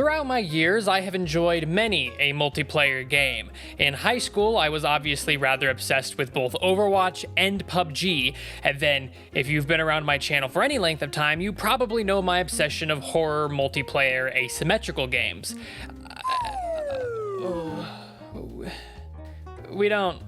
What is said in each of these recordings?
Throughout my years, I have enjoyed many a multiplayer game. In high school, I was obviously rather obsessed with both Overwatch and PUBG, and then, if you've been around my channel for any length of time, you probably know my obsession of horror multiplayer asymmetrical games. We don't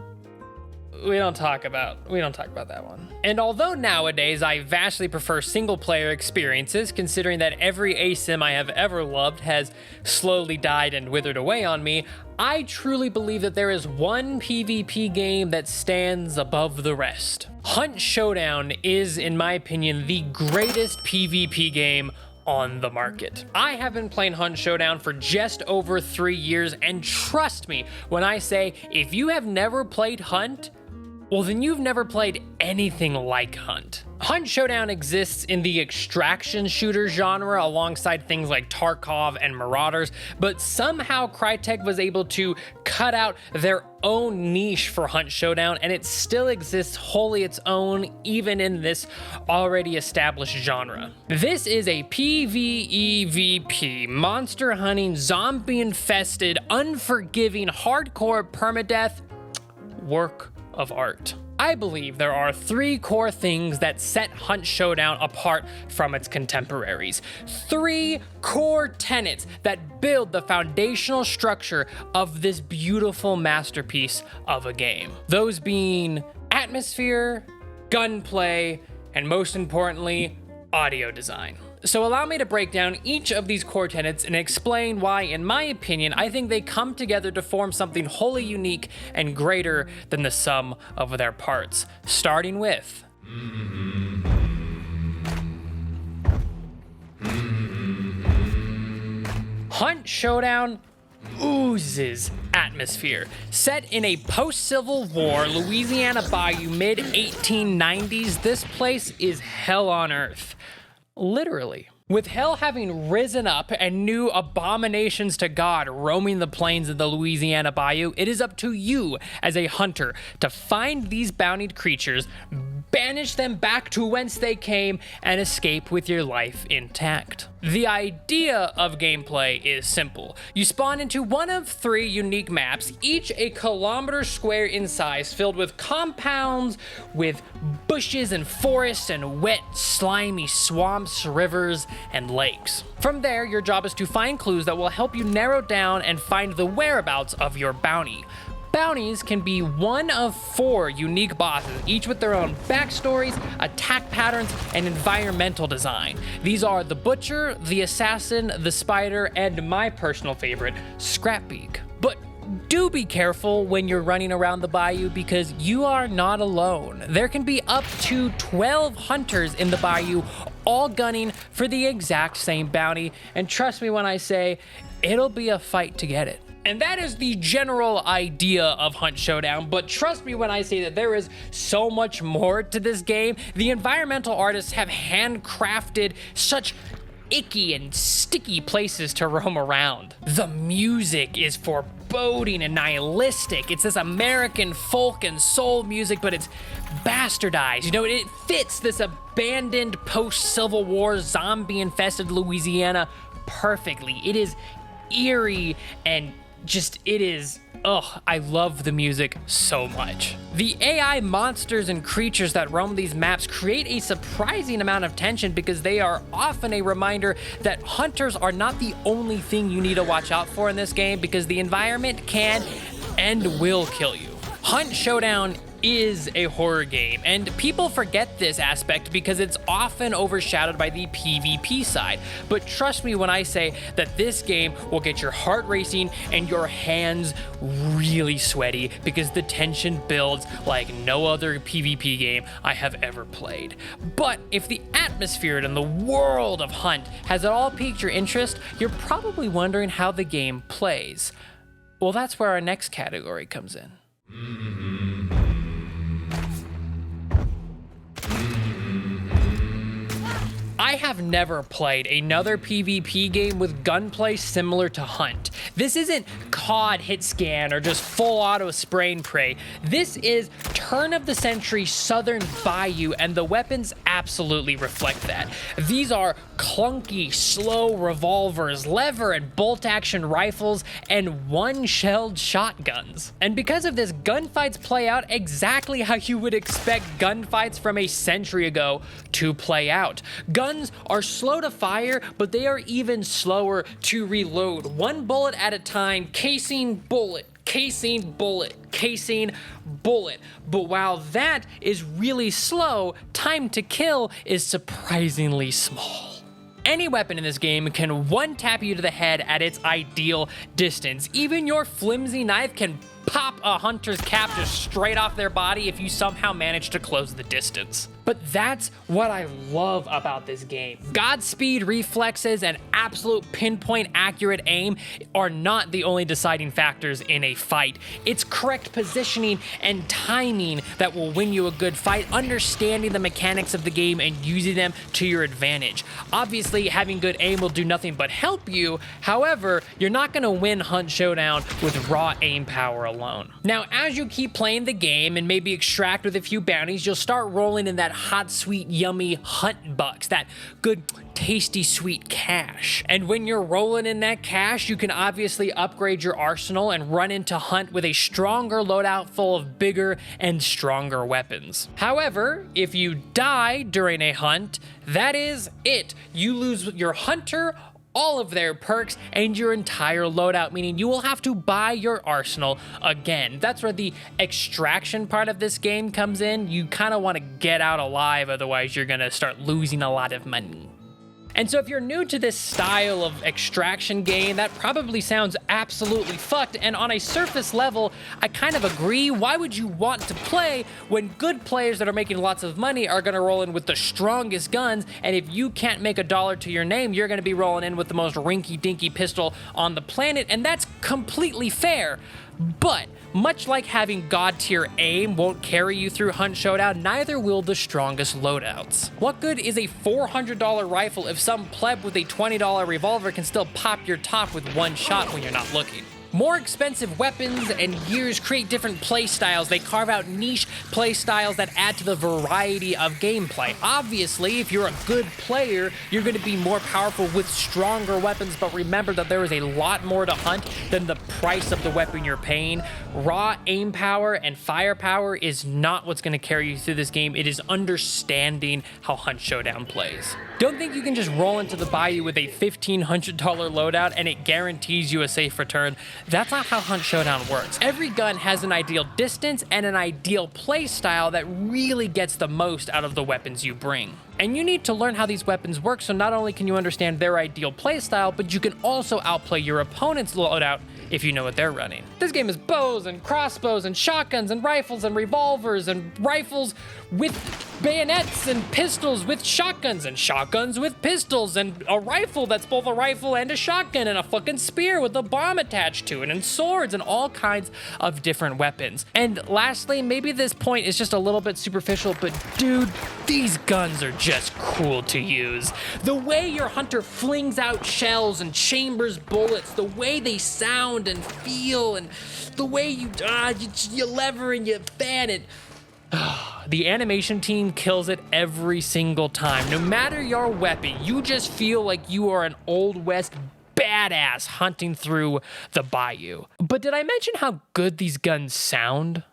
talk about that one. And although nowadays I vastly prefer single player experiences, considering that every asim I have ever loved has slowly died and withered away on me, I truly believe that there is one PvP game that stands above the rest. Hunt Showdown is, in my opinion, the greatest PvP game on the market. I have been playing Hunt Showdown for just over 3 years, and trust me when I say, if you have never played Hunt, well, then you've never played anything like Hunt. Hunt Showdown exists in the extraction shooter genre alongside things like Tarkov and Marauders, but somehow Crytek was able to cut out their own niche for Hunt Showdown, and it still exists wholly its own, even in this already established genre. This is a PvEVP, monster hunting, zombie-infested, unforgiving, hardcore permadeath work of art. I believe there are 3 core things that set Hunt Showdown apart from its contemporaries. 3 core tenets that build the foundational structure of this beautiful masterpiece of a game. Those being atmosphere, gunplay, and most importantly, audio design. So allow me to break down each of these core tenets and explain why, in my opinion, I think they come together to form something wholly unique and greater than the sum of their parts. Starting with Hunt Showdown oozes atmosphere. Set in a post-Civil War Louisiana bayou mid-1890s, this place is hell on earth. Literally. With hell having risen up and new abominations to God roaming the plains of the Louisiana bayou, it is up to you as a hunter to find these bountied creatures, banish them back to whence they came, and escape with your life intact. The idea of gameplay is simple. You spawn into one of 3 unique maps, each a kilometer square in size, filled with compounds, with bushes and forests and wet, slimy swamps, rivers, and lakes. From there, your job is to find clues that will help you narrow down and find the whereabouts of your bounty. Bounties can be one of 4 unique bosses, each with their own backstories, attack patterns, and environmental design. These are the Butcher, the Assassin, the Spider, and my personal favorite, Scrapbeak. But do be careful when you're running around the bayou because you are not alone. There can be up to 12 hunters in the bayou, all gunning for the exact same bounty, and trust me when I say, it'll be a fight to get it. And that is the general idea of Hunt Showdown, but trust me when I say that there is so much more to this game. The environmental artists have handcrafted such icky and sticky places to roam around. The music is foreboding and nihilistic. It's this American folk and soul music, but it's bastardized. You know, it fits this abandoned post-Civil War zombie-infested Louisiana perfectly. It is eerie and I love the music so much. The AI monsters and creatures that roam these maps create a surprising amount of tension because they are often a reminder that hunters are not the only thing you need to watch out for in this game because the environment can and will kill you. Hunt Showdown is a horror game, and people forget this aspect because it's often overshadowed by the PvP side. But trust me when I say that this game will get your heart racing and your hands really sweaty because the tension builds like no other PvP game I have ever played. But if the atmosphere and the world of Hunt has at all piqued your interest, you're probably wondering how the game plays. Well, that's where our next category comes in. I have never played another PvP game with gunplay similar to Hunt. This isn't COD hit scan or just full auto spray and pray. This is turn of the century Southern Bayou, and the weapons absolutely reflect that. These are clunky, slow revolvers, lever and bolt action rifles, and one-shelled shotguns. And because of this, gunfights play out exactly how you would expect gunfights from a century ago to play out. Guns are slow to fire, but they are even slower to reload. One bullet at a time, casing, bullet, casing, bullet, casing, bullet. But while that is really slow, time to kill is surprisingly small. Any weapon in this game can one-tap you to the head at its ideal distance. Even your flimsy knife can pop a hunter's captive straight off their body if you somehow manage to close the distance. But that's what I love about this game. Godspeed reflexes and absolute pinpoint accurate aim are not the only deciding factors in a fight. It's correct positioning and timing that will win you a good fight, understanding the mechanics of the game and using them to your advantage. Obviously, having good aim will do nothing but help you. However, you're not gonna win Hunt Showdown with raw aim power alone. Now, as you keep playing the game and maybe extract with a few bounties, you'll start rolling in that hot, sweet, yummy hunt bucks, that good, tasty, sweet cash. And when you're rolling in that cash, you can obviously upgrade your arsenal and run into Hunt with a stronger loadout full of bigger and stronger weapons. However, if you die during a hunt, that is it. You lose your hunter, all of their perks, and your entire loadout, meaning you will have to buy your arsenal again. That's where the extraction part of this game comes in. You kind of want to get out alive, otherwise you're gonna start losing a lot of money. And so if you're new to this style of extraction game, that probably sounds absolutely fucked, and on a surface level, I kind of agree. Why would you want to play when good players that are making lots of money are gonna roll in with the strongest guns, and if you can't make a dollar to your name, you're gonna be rolling in with the most rinky-dinky pistol on the planet, and that's completely fair. But much like having god tier aim won't carry you through Hunt Showdown, neither will the strongest loadouts. What good is a $400 rifle if some pleb with a $20 revolver can still pop your top with one shot when you're not looking? More expensive weapons and gears create different play styles. They carve out niche play styles that add to the variety of gameplay. Obviously, if you're a good player, you're going to be more powerful with stronger weapons, but remember that there is a lot more to Hunt than the price of the weapon you're paying. Raw aim power and firepower is not what's going to carry you through this game. It is understanding how Hunt Showdown plays. Don't think you can just roll into the bayou with a $1,500 loadout and it guarantees you a safe return. That's not how Hunt Showdown works. Every gun has an ideal distance and an ideal play style that really gets the most out of the weapons you bring. And you need to learn how these weapons work, so not only can you understand their ideal play style, but you can also outplay your opponent's loadout if you know what they're running. This game is bows and crossbows and shotguns and rifles and revolvers and rifles with bayonets and pistols with shotguns and shotguns with pistols and a rifle that's both a rifle and a shotgun and a fucking spear with a bomb attached to it and swords and all kinds of different weapons. And lastly, maybe this point is just a little bit superficial, but dude, these guns are just cool to use. The way your hunter flings out shells and chambers bullets, the way they sound and feel, and the way you lever and you fan it. The animation team kills it every single time. No matter your weapon, you just feel like you are an Old West badass hunting through the bayou. But did I mention how good these guns sound?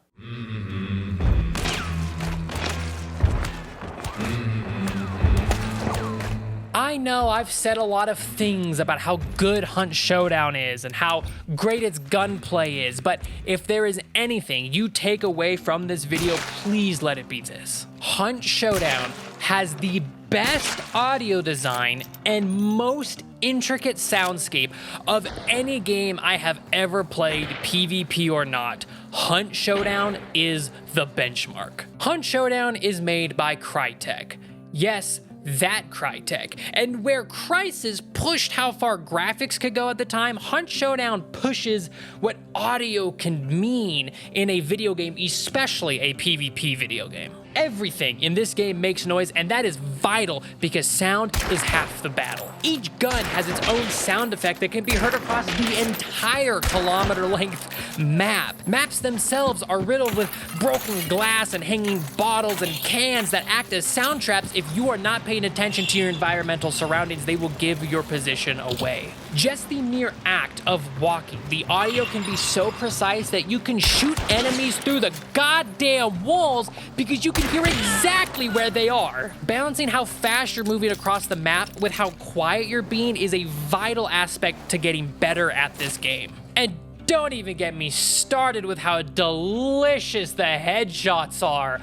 I know I've said a lot of things about how good Hunt Showdown is and how great its gunplay is, but if there is anything you take away from this video, please let it be this. Hunt Showdown has the best audio design and most intricate soundscape of any game I have ever played, PvP or not. Hunt Showdown is the benchmark. Hunt Showdown is made by Crytek. Yes, that Crytek. And where Crysis pushed how far graphics could go at the time, Hunt Showdown pushes what audio can mean in a video game, especially a PvP video game. Everything in this game makes noise, and that is vital because sound is half the battle. Each gun has its own sound effect that can be heard across the entire kilometer-length map. Maps themselves are riddled with broken glass and hanging bottles and cans that act as sound traps. If you are not paying attention to your environmental surroundings, they will give your position away. Just the mere act of walking, the audio can be so precise that you can shoot enemies through the goddamn walls because you can hear exactly where they are. Balancing how fast you're moving across the map with how quiet you're being is a vital aspect to getting better at this game. And don't even get me started with how delicious the headshots are.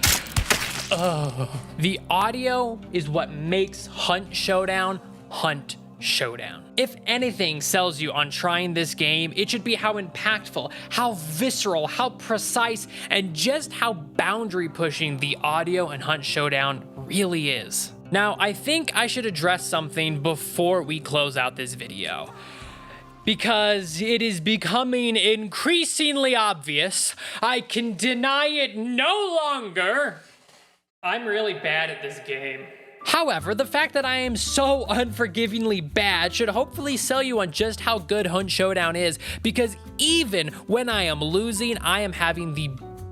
Oh. The audio is what makes Hunt Showdown Hunt Showdown. If anything sells you on trying this game, it should be how impactful, how visceral, how precise, and just how boundary pushing the audio in Hunt Showdown really is. Now, I think I should address something before we close out this video, because it is becoming increasingly obvious. I can deny it no longer. I'm really bad at this game. However, the fact that I am so unforgivingly bad should hopefully sell you on just how good Hunt Showdown is, because even when I am losing, I am having the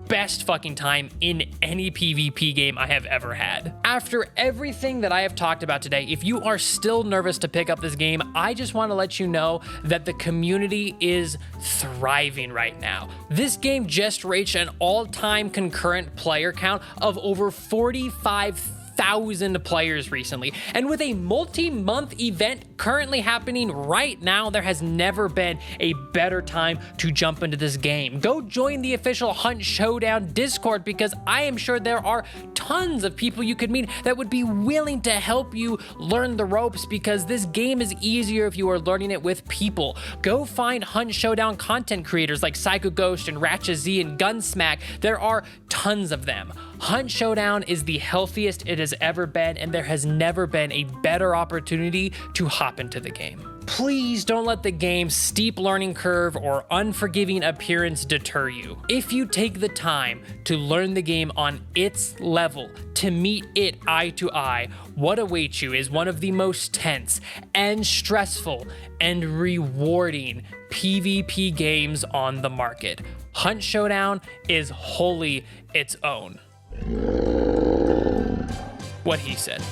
best fucking time in any PvP game I have ever had. After everything that I have talked about today, if you are still nervous to pick up this game, I just want to let you know that the community is thriving right now. This game just reached an all-time concurrent player count of over 45,000 players recently, and with a multi-month event currently happening right now, there has never been a better time to jump into this game. Go join the official Hunt Showdown Discord, because I am sure there are tons of people you could meet that would be willing to help you learn the ropes, because this game is easier if you are learning it with people. Go find Hunt Showdown content creators like Psycho Ghost and Ratchet Z and Gunsmack. There are tons of them. Hunt Showdown is the healthiest it has ever been, and there has never been a better opportunity to hop into the game. Please don't let the game's steep learning curve or unforgiving appearance deter you. If you take the time to learn the game on its level, to meet it eye to eye, what awaits you is one of the most tense and stressful and rewarding PvP games on the market. Hunt Showdown is wholly its own. What he said.